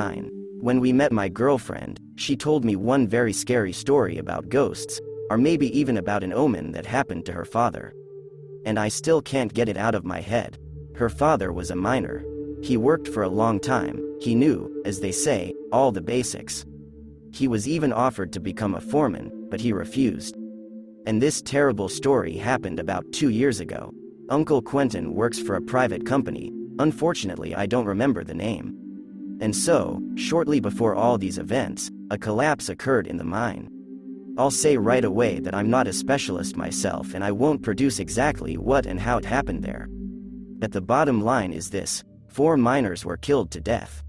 mine. When we met my girlfriend, she told me one very scary story about ghosts, or maybe even about an omen that happened to her father. And I still can't get it out of my head. Her father was a miner. He worked for a long time, he knew, as they say, all the basics. He was even offered to become a foreman, but he refused. And this terrible story happened about 2 years ago. Uncle Quentin works for a private company, unfortunately I don't remember the name. And so, shortly before all these events, a collapse occurred in the mine. I'll say right away that I'm not a specialist myself and I won't produce exactly what and how it happened there. But the bottom line is this: 4 miners were killed to death.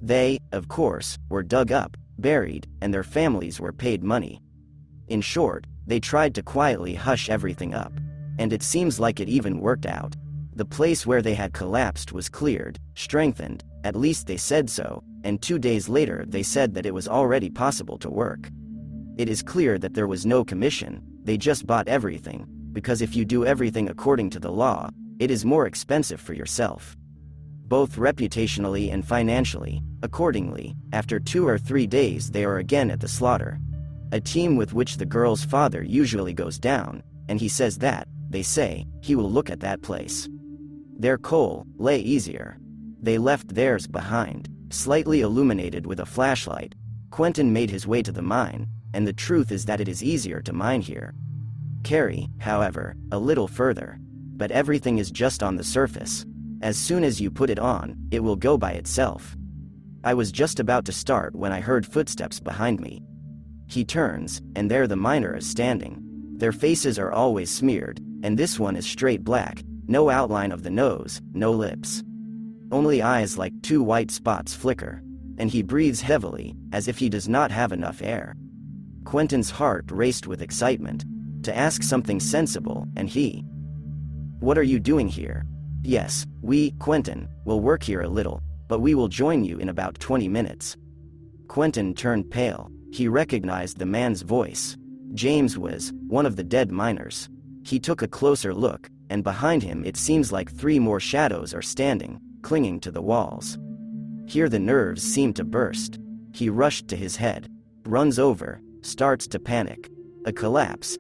They, of course, were dug up, buried, and their families were paid money. In short, they tried to quietly hush everything up. And it seems like it even worked out. The place where they had collapsed was cleared, strengthened, at least they said so, and 2 days later they said that it was already possible to work. It is clear that there was no commission, they just bought everything, because if you do everything according to the law, it is more expensive for yourself. Both reputationally and financially. Accordingly, after 2 or 3 days they are again at the slaughter. A team with which the girl's father usually goes down, and he says that, they say, he will look at that place. Their coal lay easier. They left theirs behind, slightly illuminated with a flashlight. Quentin made his way to the mine, and the truth is that it is easier to mine here. Carry, however, a little further. But everything is just on the surface. As soon as you put it on, it will go by itself. I was just about to start when I heard footsteps behind me. He turns, and there the miner is standing. Their faces are always smeared, and this one is straight black, no outline of the nose, no lips. Only eyes like 2 white spots flicker. And he breathes heavily, as if he does not have enough air. Quentin's heart raced with excitement. To ask something sensible, and he. "What are you doing here?" "Yes, we, Quentin, will work here a little, but we will join you in about 20 minutes. Quentin turned pale. He recognized the man's voice. James was one of the dead miners. He took a closer look, and behind him it seems like 3 more shadows are standing, clinging to the walls. Here the nerves seem to burst. He rushed to his head, runs over, starts to panic. A collapse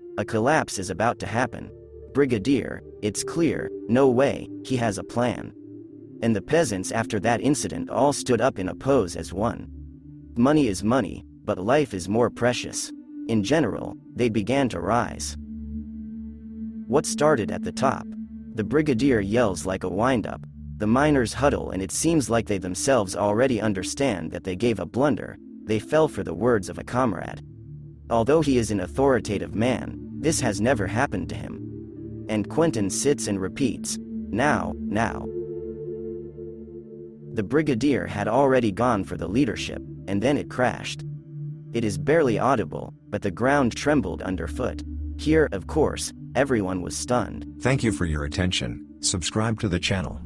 is about to happen. Brigadier, it's clear, no way, he has a plan. And the peasants after that incident all stood up in a pose as one. Money is money, but life is more precious. In general, they began to rise. What started at the top? The brigadier yells like a wind-up. The miners huddle and it seems like they themselves already understand that they gave a blunder. They fell for the words of a comrade. Although he is an authoritative man, this has never happened to him. And Quentin sits and repeats, "Now, now." The brigadier had already gone for the leadership, and then it crashed. It is barely audible, but the ground trembled underfoot. Here, of course, everyone was stunned. Thank you for your attention. Subscribe to the channel.